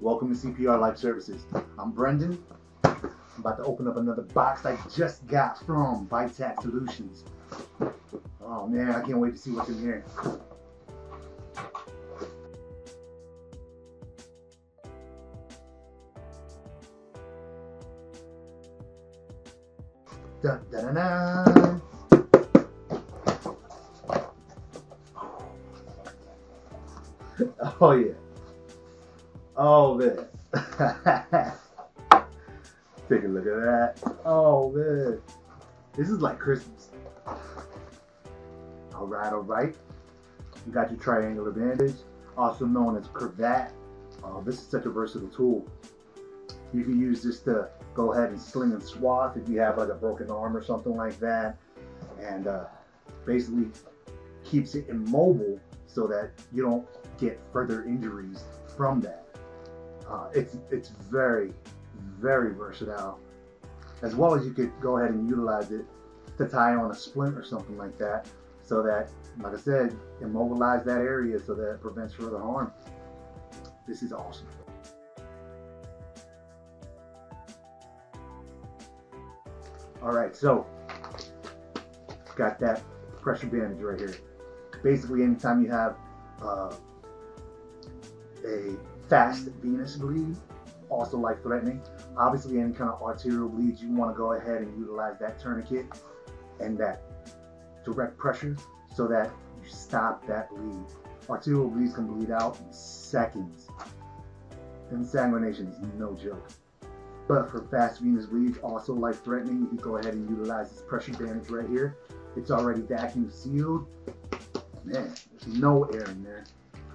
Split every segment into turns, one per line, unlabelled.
Welcome to CPR-Life Services. I'm Brendan. I'm about to open up another box I just got from Vitat Solutions. Oh man, I can't wait to see what's in here. Dun, dun, dun, dun. Oh yeah. Oh man. Take a look at that. Oh man. This is like Christmas. Alright, alright. You got your triangular bandage, also known as cravat. This is such a versatile tool. You can use this to go ahead and sling and swath if you have like a broken arm or something like that. And basically keeps it immobile so that you don't get further injuries from that. It's very, very versatile. As well as you could go ahead and utilize it to tie on a splint or something like that, so that, like I said, immobilize that area so that it prevents further harm. This is awesome. All right, so got that pressure bandage right here. Basically, anytime you have a fast venous bleed, also life-threatening, obviously any kind of arterial bleeds, you want to go ahead and utilize that tourniquet and that direct pressure so that you stop that bleed. Arterial bleeds can bleed out in seconds. Insanguination is no joke. But for fast venous bleeds, also life-threatening, you can go ahead and utilize this pressure bandage right here. It's already vacuum sealed. Man, there's no air in there,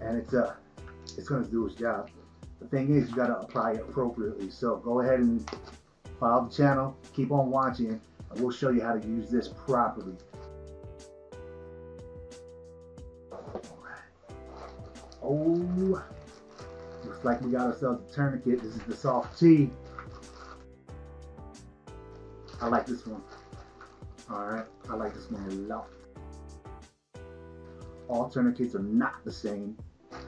and it's going to do its job. The thing is, you got to apply it appropriately. So go ahead and follow the channel, keep on watching, and we'll show you how to use this properly. Oh, looks like we got ourselves a tourniquet. This is the SOF T. I like this one. All right, I like this one a lot. All tourniquets are not the same,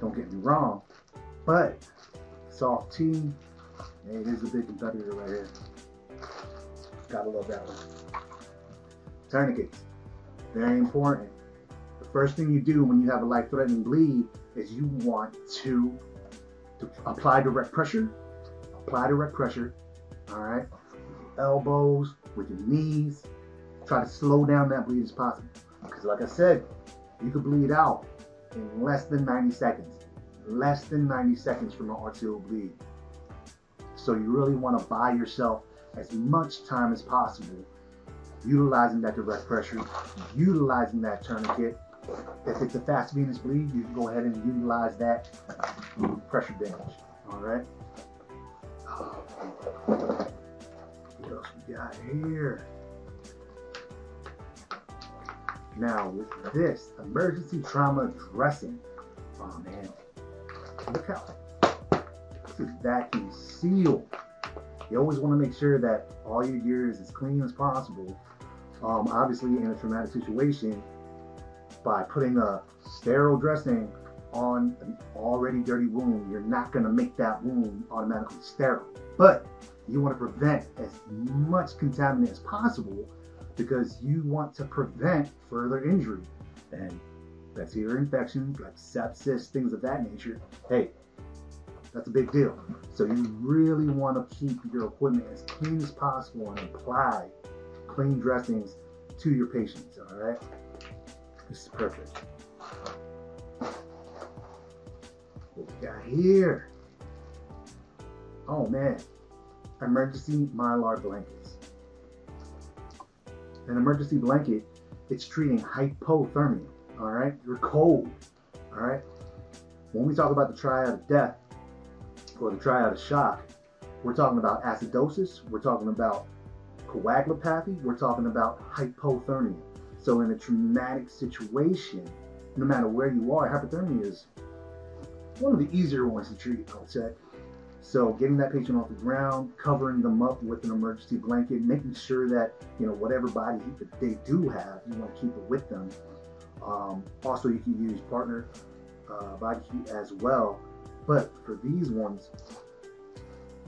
don't get me wrong, but SOF T, hey, it is a big competitor right here. Gotta love that one. Tourniquets, very important. The first thing you do when you have a life-threatening bleed is you want to apply direct pressure. Apply direct pressure, all right? With your elbows, with your knees. Try to slow down that bleed as possible. Because like I said, you could bleed out in less than 90 seconds. Less than 90 seconds from an arterial bleed. So you really want to buy yourself as much time as possible utilizing that direct pressure, utilizing that tourniquet. If it's a fast venous bleed, you can go ahead and utilize that pressure bandage. All right. What else we got here? Now with this emergency trauma dressing, oh man, look how this is vacuum sealed. You always want to make sure that all your gear is as clean as possible. Obviously, in a traumatic situation, by putting a sterile dressing on an already dirty wound, you're not going to make that wound automatically sterile. But you want to prevent as much contaminant as possible, because you want to prevent further injury and bacterial infections like sepsis, things of that nature. Hey, that's a big deal. So you really want to keep your equipment as clean as possible and apply clean dressings to your patients, all right? This is perfect. What we got here? Oh man, emergency mylar blankets. An emergency blanket, it's treating hypothermia, all right? You're cold, all right? When we talk about the triad of death or the triad of shock, we're talking about acidosis, we're talking about coagulopathy, we're talking about hypothermia. So in a traumatic situation, no matter where you are, hypothermia is one of the easier ones to treat, I would say. So getting that patient off the ground, covering them up with an emergency blanket, making sure that, you know, whatever body heat that they do have, you want to keep it with them. Also, you can use partner body heat as well But for these ones,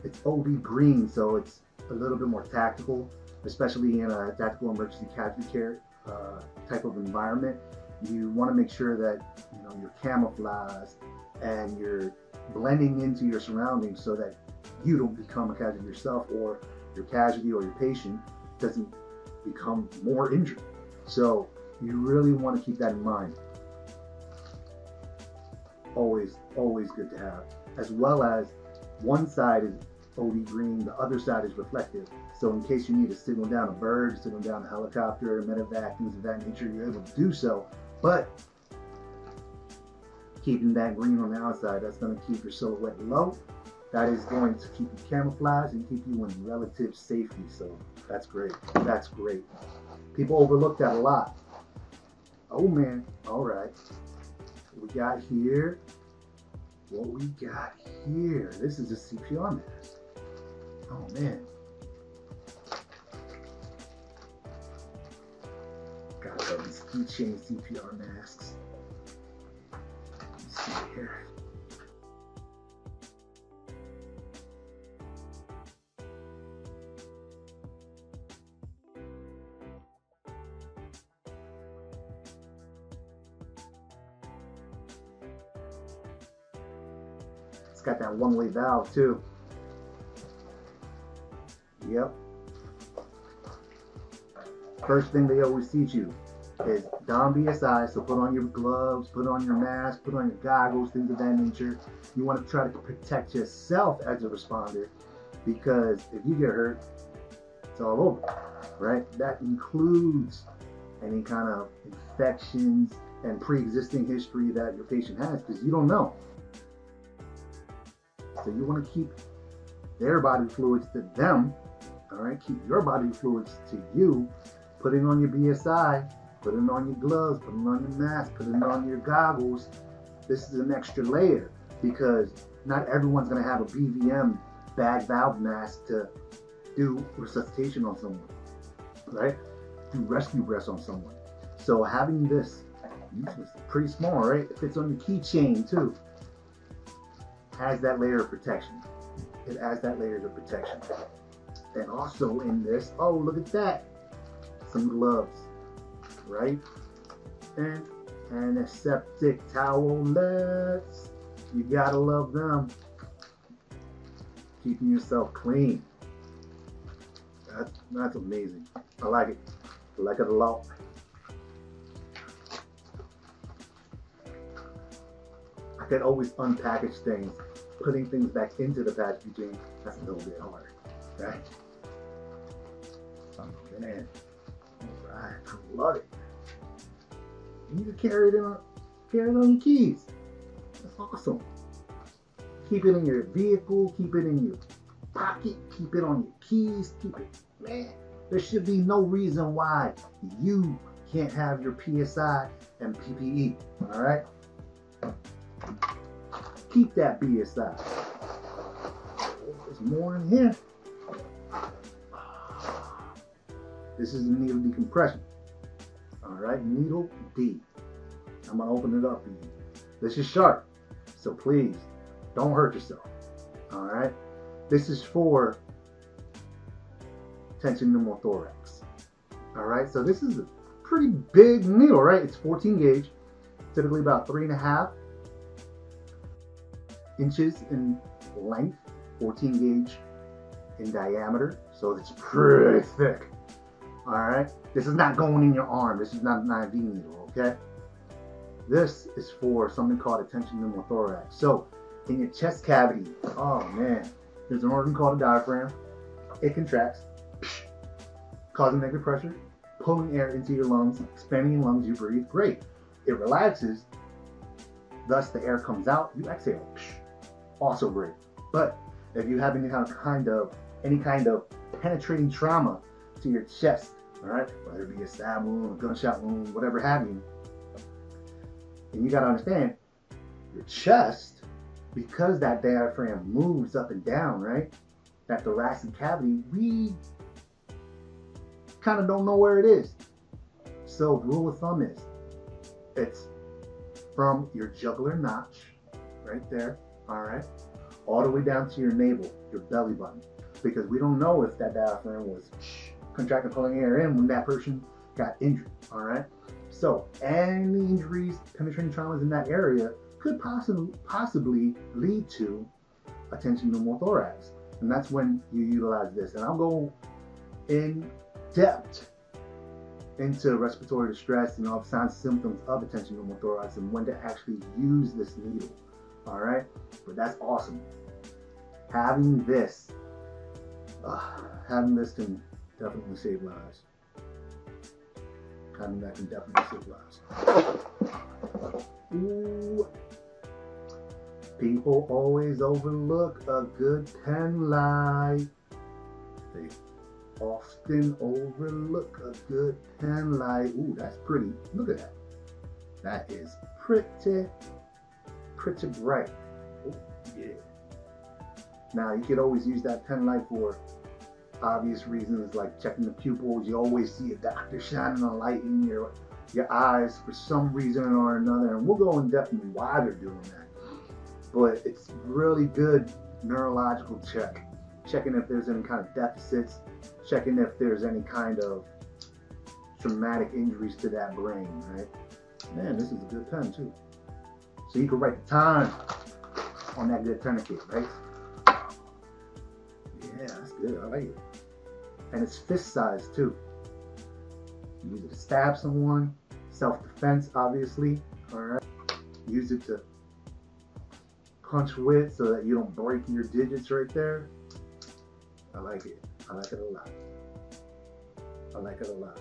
it's OB green, so it's a little bit more tactical, especially in a tactical emergency casualty care type of environment. You want to make sure that you're camouflaged and you're blending into your surroundings so that you don't become a casualty yourself, or your casualty or your patient doesn't become more injured. So you really want to keep that in mind. Always good to have. As well as one side is OD green, the other side is reflective. So in case you need to signal down a bird, signal down a helicopter, medevac, things of that nature, you're able to do so. But keeping that green on the outside, that's going to keep your silhouette low. That is going to keep you camouflaged and keep you in relative safety. So that's great. That's great. People overlook that a lot. Oh man. All right. What we got here? What we got here? This is a CPR mask. Oh man. Got all these keychain CPR masks. Let's see here. It's got that one-way valve too. Yep. First thing they always teach you is don BSI, so put on your gloves, put on your mask, put on your goggles, things of that nature. You want to try to protect yourself as a responder, because if you get hurt, it's all over, right? That includes any kind of infections and pre-existing history that your patient has, because you don't know. So you want to keep their body fluids to them, all right? Keep your body fluids to you. Putting on your BSI, putting on your gloves, putting on your mask, putting on your goggles. This is an extra layer, because not everyone's going to have a BVM, bag valve mask, to do resuscitation on someone, right? Do rescue breaths on someone. So having this, it's pretty small, right? It fits on your keychain too. Has that layer of protection. It adds that layer of protection. And also in this, oh, look at that. Some gloves, right? And antiseptic towelettes. You gotta love them. Keeping yourself clean. That's amazing. I like it. I like it a lot. I could always unpackage things. Putting things back into the packaging, that's a little bit hard, right? Oh man. Alright, I love it. You can carry it on your keys. That's awesome. Keep it in your vehicle, keep it in your pocket, keep it on your keys, keep it. Man, there should be no reason why you can't have your PSI and PPE. Alright? Keep that BSI. There's more in here. This is the needle decompression. Alright, needle D. I'm going to open it up for you. This is sharp, so please don't hurt yourself. Alright, this is for tension pneumothorax. Alright, so this is a pretty big needle, right? It's 14 gauge, typically about 3.5 inches in length, 14 gauge in diameter, so it's pretty thick. Alright, this is not going in your arm. This is not an IV needle, okay? This is for something called a tension pneumothorax. So, in your chest cavity, oh man, there's an organ called a diaphragm. It contracts, causing negative pressure, pulling air into your lungs, expanding your lungs, you breathe, great. It relaxes, thus the air comes out, you exhale, also great. But if you have any kind of penetrating trauma to your chest, all right, whether it be a stab wound, a gunshot wound, whatever have you, and you got to understand, your chest, because that diaphragm moves up and down, right, that thoracic cavity, we kind of don't know where it is. So rule of thumb is, it's from your jugular notch, right there, all right? All the way down to your navel, your belly button, because we don't know if that diaphragm was contracting, pulling air in when that person got injured, all right? So any injuries, penetrating traumas in that area could possibly lead to a tension pneumothorax, and that's when you utilize this. And I'll go in depth into respiratory distress and all the signs and symptoms of a tension pneumothorax and when to actually use this needle, all right? But that's awesome. Having this can definitely save lives. Having that can definitely save lives. Ooh. People always overlook a good pen light. They often overlook a good pen light. Ooh, that's pretty. Look at that. That is pretty bright. Oh, yeah. Now, you could always use that pen light for obvious reasons like checking the pupils. You always see a doctor shining a light in your eyes for some reason or another, and we'll go in depth into why they're doing that. But it's really good neurological check, checking if there's any kind of deficits, checking if there's any kind of traumatic injuries to that brain, right? Man, this is a good pen too. So you can write the time on that good tourniquet, right? Yeah, that's good. I like it. And it's fist size too. You use it to stab someone, self-defense, obviously. All right. Use it to punch with so that you don't break your digits right there. I like it. I like it a lot. I like it a lot.